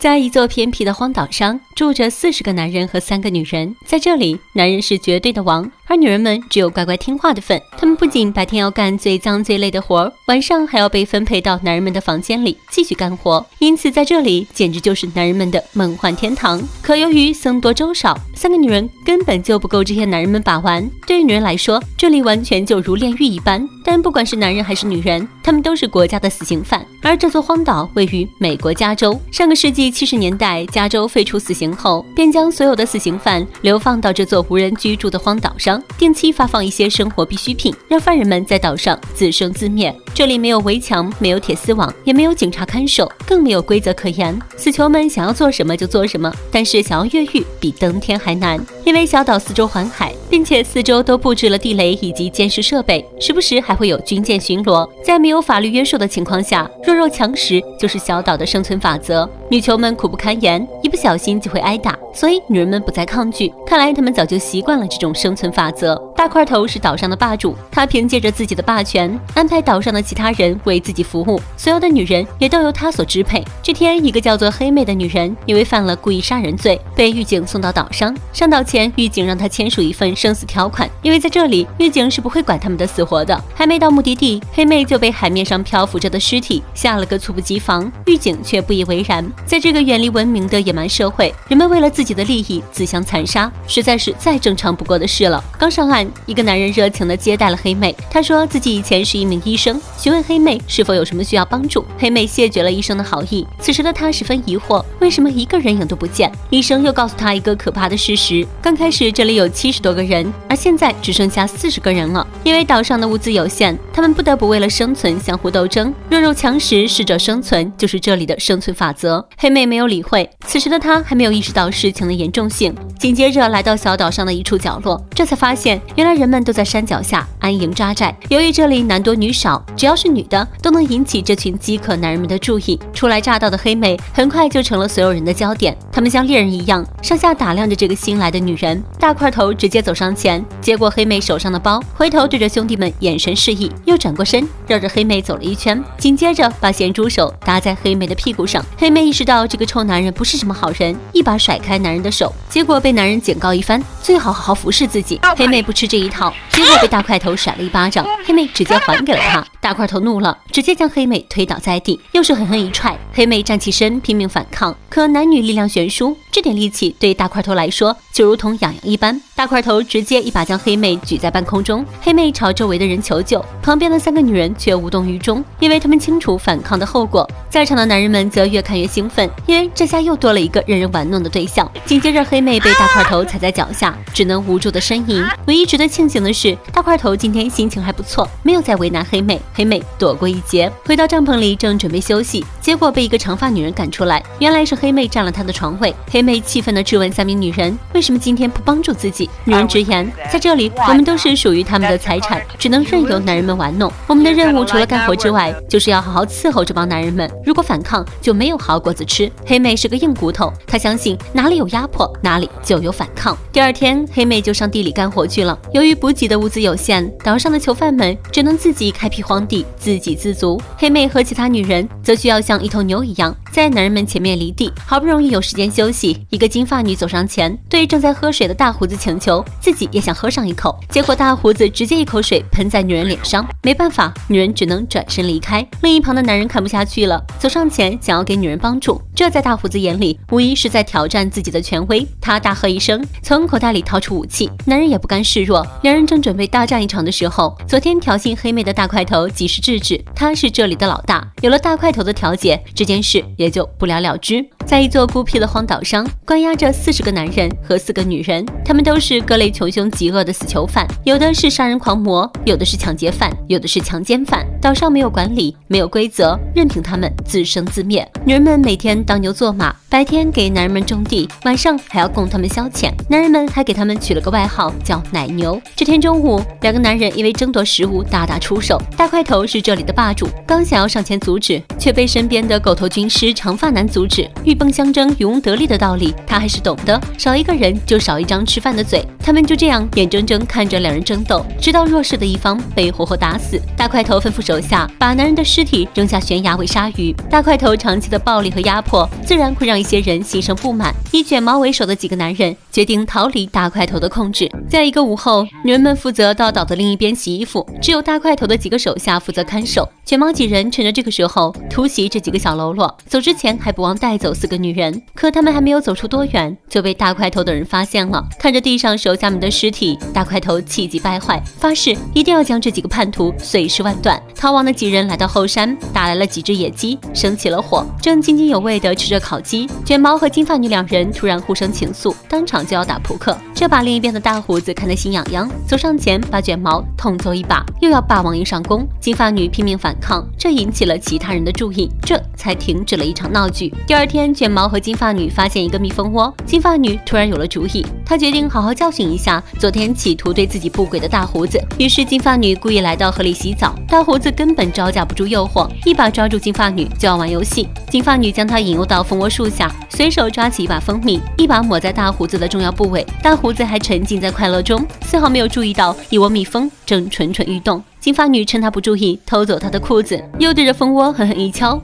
在一座偏僻的荒岛上，住着40个男人和3个女人。在这里，男人是绝对的王，而女人们只有乖乖听话的份。他们不仅白天要干最脏最累的活，晚上还要被分配到男人们的房间里继续干活。因此，在这里简直就是男人们的梦幻天堂。可由于僧多粥少，3个女人根本就不够这些男人们把玩。对于女人来说，这里完全就如炼狱一般。但不管是男人还是女人，他们都是国家的死刑犯。而这座荒岛位于美国加州。上个世纪70年代，加州废除死刑后，便将所有的死刑犯流放到这座无人居住的荒岛上，定期发放一些生活必需品，让犯人们在岛上自生自灭。这里没有围墙，没有铁丝网，也没有警察看守，更没有规则可言。死囚们想要做什么就做什么，但是想要越狱比登天还难。因为小岛四周环海，并且四周都布置了地雷以及监视设备，时不时还会有军舰巡逻。在没有法律约束的情况下，弱肉强食就是小岛的生存法则。女囚们苦不堪言，一不小心就会挨打，所以女人们不再抗拒。看来他们早就习惯了这种生存法则。大块头是岛上的霸主，他凭借着自己的霸权，安排岛上的其他人为自己服务，所有的女人也都由他所支配。这天，一个叫做黑妹的女人因为犯了故意杀人罪，被狱警送到岛上。上岛前，狱警让她签署一份生死条款，因为在这里，狱警是不会管他们的死活的。还没到目的地，黑妹就被海面上漂浮着的尸体吓了个猝不及防，狱警却不以为然。在这个远离文明的野蛮社会，人们为了自己的利益自相残杀，实在是再正常不过的事了。刚上岸，一个男人热情地接待了黑妹，他说自己以前是一名医生，询问黑妹是否有什么需要帮助。黑妹谢绝了医生的好意，此时的他十分疑惑，为什么一个人影都不见？医生又告诉他一个可怕的事实，刚开始这里有70多个人，而现在只剩下40个人了。因为岛上的物资有限，他们不得不为了生存相互斗争，弱肉强食，适者生存，就是这里的生存法则。黑妹没有理会，此时的她还没有意识到事情的严重性，紧接着来到小岛上的一处角落，这才发现原来人们都在山脚下安营扎寨。由于这里男多女少，只要是女的都能引起这群饥渴男人们的注意。初来乍到的黑妹很快就成了所有人的焦点，他们像猎人一样上下打量着这个新来的女人。大块头直接走上前，接过黑妹手上的包，回头对着兄弟们眼神示意，又转过身绕着黑妹走了一圈，紧接着把咸猪手搭在黑妹的屁股上。黑妹意识到这个臭男人不是什么好人，一把甩开男人的手，结果被男人警告一番，最好好好服侍自己。黑妹不吃这一套，结果被大块头甩了一巴掌，黑妹直接还给了他。大块头怒了，直接将黑妹推倒在地，又是狠狠一踹。黑妹站起身拼命反抗，可男女力量悬殊，这点力气对大块头来说就如同痒痒一般。大块头直接一把将黑妹举在半空中，黑妹朝周围的人求救，旁边的3个女人却无动于衷，因为他们清楚反抗的后果。在场的男人们则越看越兴奋，因为这下又多了一个让人玩弄的对象。紧接着黑妹被大块头踩在脚下，只能无助的呻吟。唯一值得庆幸的是，大块头今天心情还不错，没有再为难黑妹，黑妹躲过一劫。回到帐篷里正准备休息，结果被一个长发女人赶出来，原来是黑妹占了她的床位。黑妹气愤地质问3名女人，为什么今天不帮助自己？女人直言，在这里我们都是属于他们的财产，只能任由男人们玩弄。我们的任务除了干活之外，就是要好好伺候这帮男人们，如果反抗就没有好果子吃。黑妹是个硬骨头，她相信哪里有压迫哪里就有反抗。第二天，黑妹就上地里干活去了。由于补给的物资有限，岛上的囚犯们只能自己开辟荒地，自给自足。黑妹和其他女人则需要像一头牛一样在男人们前面犁地。好不容易有时间休息，一个金发女走上前，对正在喝水的大胡子请求自己也想喝上一口，结果大胡子直接一口水喷在女人脸上。没办法，女人只能转身离开。另一旁的男人看不下去了，走上前想要给女人帮助，这在大胡子眼里无疑是在挑战自己的权威。他大喝一声，从口袋里掏出武器，男人也不甘示弱。两人正准备大战一场的时候，昨天挑衅黑妹的大块头及时制止，他是这里的老大，有了大块头的调解，这件事也就不了了之。在一座孤僻的荒岛上，关押着40个男人和4个女人，他们都是各类穷凶极恶的死囚犯，有的是杀人狂魔，有的是抢劫犯，有的是强奸犯。岛上没有管理，没有规则，任凭他们自生自灭。女人们每天当牛做马，白天给男人们种地，晚上还要供他们消遣。男人们还给他们取了个外号叫奶牛。这天中午，2个男人因为争夺食物大打出手，大块头是这里的霸主，刚想要上前阻止，却被身边的狗头军师长发男阻止。欲崩相争、渔翁得利的道理，他还是懂得，少一个人就少一张吃饭的嘴。他们就这样眼睁睁看着两人争斗，直到弱势的一方被活活打死。大块头吩咐手下把男人的尸体扔下悬崖为鲨鱼。大块头长期的暴力和压迫，自然会让一些人心生不满。以卷毛为首的几个男人决定逃离大块头的控制。在一个午后，女人们负责到岛的另一边洗衣服，只有大块头的几个手下负责看守。卷毛几人趁着这个时候突袭这几个小喽啰，走之前还不忘带走4个女人。可他们还没有走出多远，就被大块头的人发现了。看着地上手下们的尸体，大块头气急败坏，发誓一定要将这几个叛徒碎尸万段。逃亡的几人来到后山，打来了几只野鸡，生起了火，正津津有味地吃着烤鸡。卷毛和金发女两人突然互生情愫，当场就要打扑克。这把另一边的大胡子看得心痒痒，走上前把卷毛痛揍一把，又要霸王硬上弓。金发女拼命反抗，这引起了其他人的注意，这才停止了一场闹剧。第二天，卷毛和金发女发现一个蜜蜂窝，金发女突然有了主意，她决定好好教训一下昨天企图对自己不轨的大胡子。于是金发女故意来到河里洗澡，大胡子根本招架不住诱惑，一把抓住金发女就要玩游戏。金发女将她引诱到蜂窝树下，随手抓起一把蜂蜜，一把抹在大胡子的重要部位。大胡子还沉浸在快乐中，丝毫没有注意到一窝蜜蜂正蠢蠢欲动。金发女趁他不注意，偷走他的裤子，又对着蜂窝狠狠一敲。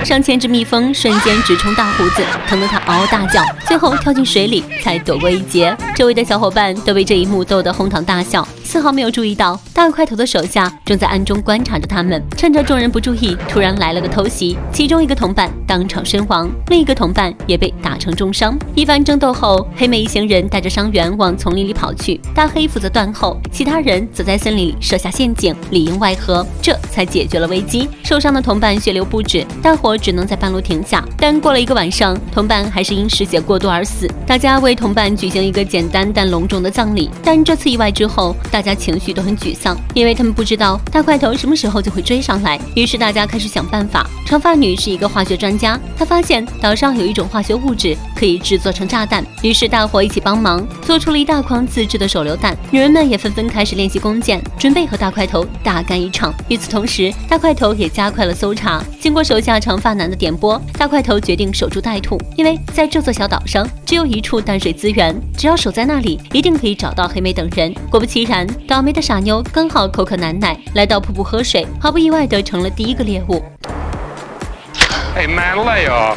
上千只蜜蜂瞬间直冲大胡子，疼得他嗷嗷大叫，最后跳进水里才躲过一劫。周围的小伙伴都被这一幕逗得哄堂大笑，丝毫没有注意到大块头的手下正在暗中观察着他们。趁着众人不注意，突然来了个偷袭，其中一个同伴当场身亡，另一个同伴也被打成重伤。一番争斗后，黑妹一行人带着伤员往丛林里跑去，大黑负责断后，其他人则在森林里设下陷阱，里应外合，这才解决了危机。受伤的同伴血流不止，大伙只能在半路停下，但过了一个晚上，同伴还是因失血过多而死。大家为同伴举行一个简单但隆重的葬礼，但这次意外之后，大家情绪都很沮丧，因为他们不知道大块头什么时候就会追上来。于是大家开始想办法。长发女是一个化学专家，她发现岛上有一种化学物质可以制作成炸弹，于是大伙一起帮忙，做出了一大筐自制的手榴弹。女人们也纷纷开始练习弓箭，准备和大块头大干一场。与此同时，大块头也加快了搜查。经过手下长发男的点拨，大块头决定守株待兔，因为在这座小岛上只有一处淡水资源，只要守在那里，一定可以找到黑妹等人。果不其然，倒霉的傻妞刚好口渴难耐，来到瀑布喝水，毫不意外地成了第一个猎物。Hey man, lay off.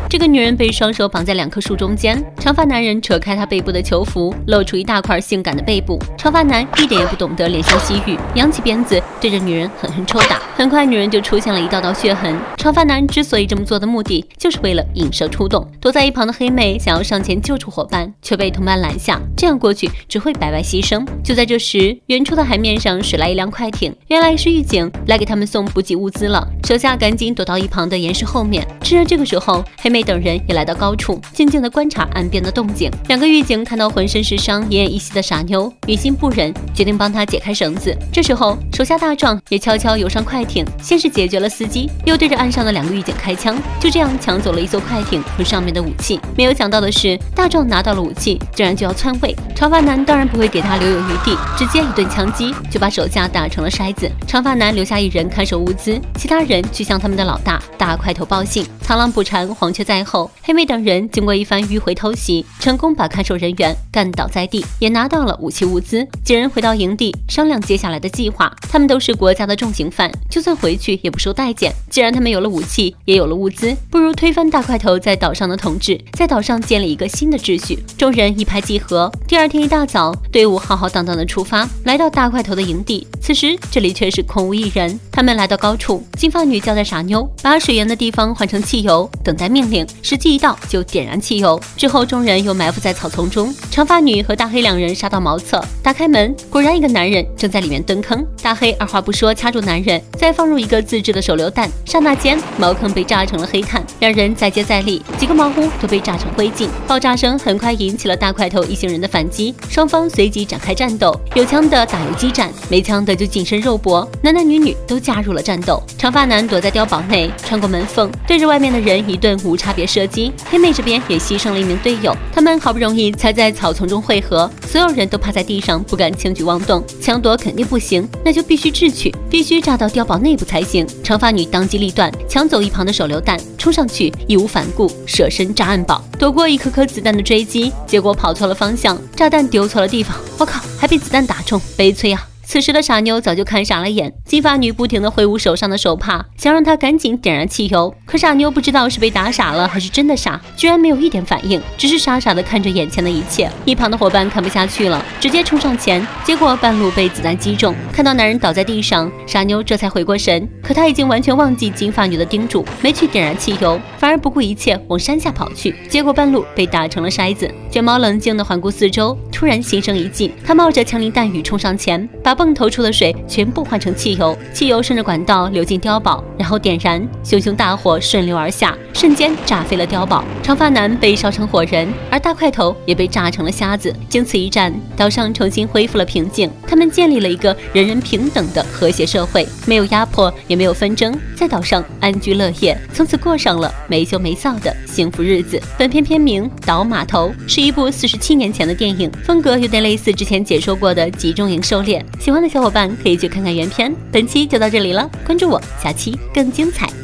这个女人被双手绑在2棵树中间，长发男人扯开她背部的囚服，露出一大块性感的背部。长发男一点也不懂得怜香惜玉，扬起鞭子对着女人狠狠抽打。很快，女人就出现了一道道血痕。长发男之所以这么做的目的，就是为了引蛇出洞。躲在一旁的黑妹想要上前救出伙伴，却被同伴拦下，这样过去只会白白牺牲。就在这时，远处的海面上驶来一辆快艇，原来是狱警来给他们送补给物资了。手下赶紧躲到一旁的岩石后面。趁着这个时候，黑妹等人也来到高处，静静地观察岸边的动静。2个狱警看到浑身是伤、奄奄一息的傻妞，于心不忍，决定帮她解开绳子。这时候，手下大壮也悄悄游上快艇，先是解决了司机，又对着岸上的2个狱警开枪，就这样抢走了一艘快艇和上面的武器。没有想到的是，大壮拿到了武器，竟然就要篡位。长发男当然不会给他留有余地，直接一顿枪击就把手下打成了筛子。长发男留下1人看守物资，其他人去向他们的老大大块头报信。螳螂捕蝉，黄雀在后。黑妹等人经过一番迂回偷袭，成功把看守人员干倒在地，也拿到了武器物资。几人回到营地，商量接下来的计划。他们都是国家的重刑犯，就算回去也不受待见。既然他们有了武器，也有了物资，不如推翻大块头在岛上的统治，在岛上建立一个新的秩序。众人一拍即合。第2天一大早，队伍浩浩荡荡的出发，来到大块头的营地。此时这里却是空无一人。他们来到高处，金发女交代傻妞把水源的地方换成汽油，等待命令，时机一到就点燃汽油。之后众人又埋伏在草丛中。长发女和大黑2人杀到茅厕，打开门，果然一个男人正在里面蹲坑。大黑二话不说掐住男人，再放入一个自制的手榴弹，刹那间茅坑被炸成了黑炭，2人再接再厉，几个茅屋都被炸成灰烬。爆炸声很快引起了大块头一行人的反击，双方随即展开战斗，有枪的打游击战，没枪的就近身肉搏，男男女女都加入了战斗。长发男男躲在碉堡内，穿过门缝，对着外面的人一顿无差别射击。黑妹这边也牺牲了一名队友，他们好不容易才在草丛中汇合，所有人都趴在地上，不敢轻举妄动。抢夺肯定不行，那就必须智取，必须炸到碉堡内部才行。长发女当机立断，抢走一旁的手榴弹，冲上去义无反顾，舍身炸暗堡，躲过一颗颗子弹的追击，结果跑错了方向，炸弹丢错了地方，我靠，还被子弹打中，悲催啊！此时的傻妞早就看傻了眼，金发女不停地挥舞手上的手帕，想让她赶紧点燃汽油。可傻妞不知道是被打傻了还是真的傻，居然没有一点反应，只是傻傻地看着眼前的一切。一旁的伙伴看不下去了，直接冲上前，结果半路被子弹击中。看到男人倒在地上，傻妞这才回过神，可她已经完全忘记金发女的叮嘱，没去点燃汽油，反而不顾一切往山下跑去，结果半路被打成了筛子。卷毛冷静地环顾四周，突然心生一计，他冒着枪林弹雨冲上前，把泵投出的水全部换成汽油，汽油顺着管道流进碉堡，然后点燃，熊熊大火顺流而下，瞬间炸飞了碉堡。长发男被烧成火人，而大块头也被炸成了瞎子。经此一战，岛上重新恢复了平静，他们建立了一个人人平等的和谐社会，没有压迫，也没有纷争，在岛上安居乐业，从此过上了没羞没臊的幸福日子。本片片名《岛码头》是一部47年前的电影，风格有点类似之前解说过的《集中营狩猎》，喜欢的小伙伴可以去看看原片。本期就到这里了，关注我，下期更精彩。